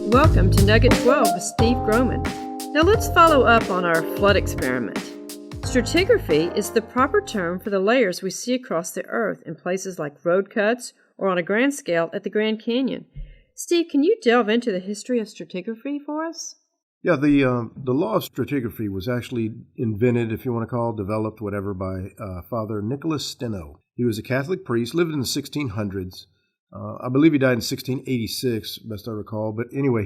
Welcome to Nugget 12 with Steve Grohman. Now let's follow up on our flood experiment. Stratigraphy is the proper term for the layers we see across the Earth in places like road cuts or on a grand scale at the Grand Canyon. Steve, can you delve into the history of stratigraphy for us? Yeah, the law of stratigraphy was actually invented, if you want to call it, developed, whatever, by Father Nicholas Steno. He was a Catholic priest, lived in the 1600s. I believe he died in 1686, best I recall. But anyway,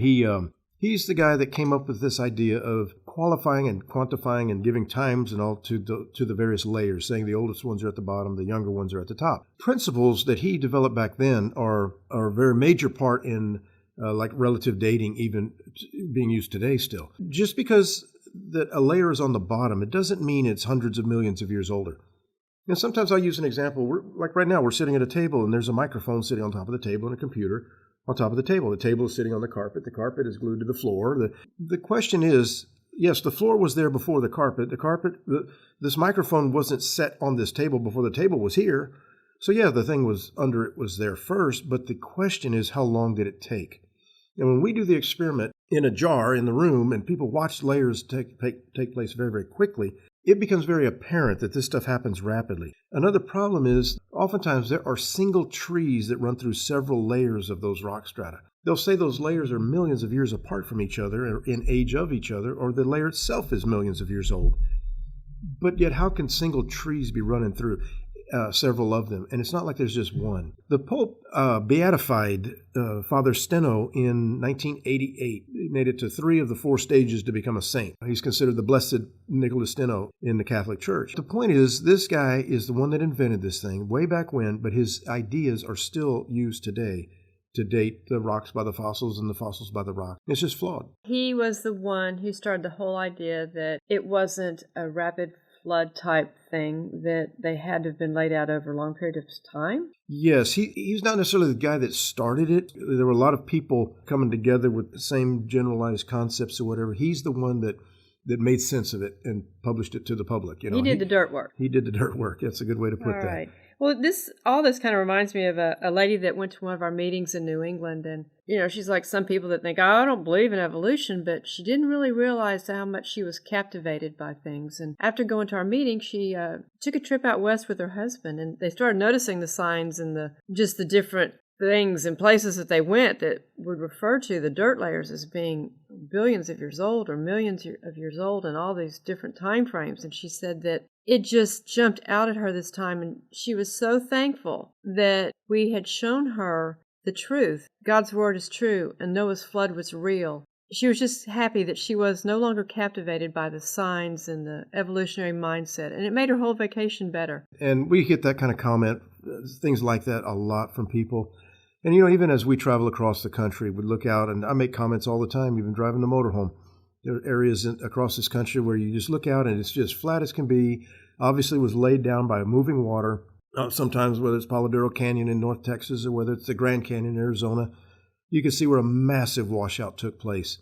he's the guy that came up with this idea of qualifying and quantifying and giving times and all to the various layers, saying the oldest ones are at the bottom, the younger ones are at the top. Principles that he developed back then are a very major part in like relative dating, even being used today still. Just because that a layer is on the bottom, it doesn't mean it's hundreds of millions of years older. And sometimes I'll use an example. Like right now, we're sitting at a table, and there's a microphone sitting on top of the table and a computer on top of the table. The table is sitting on the carpet. The carpet is glued to the floor. The question is, yes, the floor was there before the carpet. This microphone wasn't set on this table before the table was here. So yeah, the thing was under it was there first, but the question is, how long did it take? And when we do the experiment in a jar in the room and people watch layers take place very, very quickly, it becomes very apparent that this stuff happens rapidly. Another problem is oftentimes there are single trees that run through several layers of those rock strata. They'll say those layers are millions of years apart from each other or in age of each other, or the layer itself is millions of years old. But yet how can single trees be running through several of them? And it's not like there's just one. The Pope beatified Father Steno in 1988. He made it to 3 of the 4 stages to become a saint. He's considered the blessed Nicholas Steno in the Catholic Church. The point is, this guy is the one that invented this thing way back when, but his ideas are still used today to date the rocks by the fossils and the fossils by the rock. It's just flawed. He was the one who started the whole idea that it wasn't a rapid flood type thing, that they had to have been laid out over a long period of time? Yes, he's not necessarily the guy that started it. There were a lot of people coming together with the same generalized concepts or whatever. He's the one that made sense of it and published it to the public. You know, he did the dirt work. He did the dirt work. That's a good way to put that. Right. Well, all this kind of reminds me of a lady that went to one of our meetings in New England, and she's like some people that think, I don't believe in evolution, but she didn't really realize how much she was captivated by things. And after going to our meeting, she took a trip out west with her husband, and they started noticing the signs and the different things and places that they went that would refer to the dirt layers as being billions of years old or millions of years old and all these different time frames. And she said that it just jumped out at her this time, and she was so thankful that we had shown her the truth. God's word is true, and Noah's flood was real. She was just happy that she was no longer captivated by the signs and the evolutionary mindset, and it made her whole vacation better. And we get that kind of comment, things like that, a lot from people. And, even as we travel across the country, we look out, and I make comments all the time, even driving the motorhome. There are areas across this country where you just look out and it's just flat as can be. Obviously was laid down by moving water. Sometimes whether it's Paladero Canyon in North Texas or whether it's the Grand Canyon in Arizona, you can see where a massive washout took place.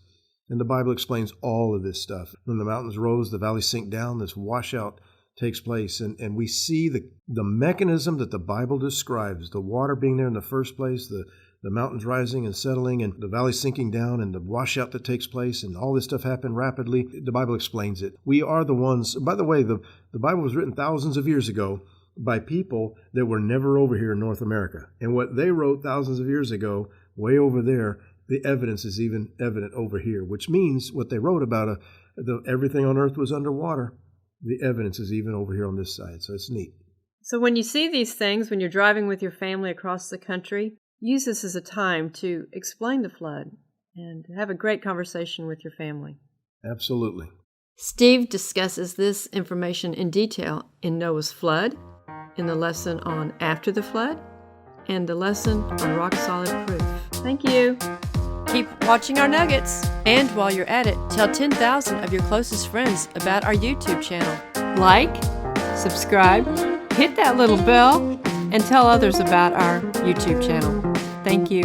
And the Bible explains all of this stuff. When the mountains rose, the valleys sink down, this washout takes place. And we see the mechanism that the Bible describes, the water being there in the first place, the mountains rising and settling and the valley sinking down and the washout that takes place and all this stuff happened rapidly. The Bible explains it. We are the ones, by the way, the Bible was written thousands of years ago by people that were never over here in North America. And what they wrote thousands of years ago, way over there, the evidence is even evident over here, which means what they wrote about everything on earth was underwater. The evidence is even over here on this side. So it's neat. So when you see these things, when you're driving with your family across the country, use this as a time to explain the flood and have a great conversation with your family. Absolutely. Steve discusses this information in detail in Noah's flood, in the lesson on after the flood, and the lesson on rock-solid proof. Thank you. Keep watching our nuggets. And while you're at it, tell 10,000 of your closest friends about our YouTube channel. Like, subscribe, hit that little bell, and tell others about our YouTube channel. Thank you.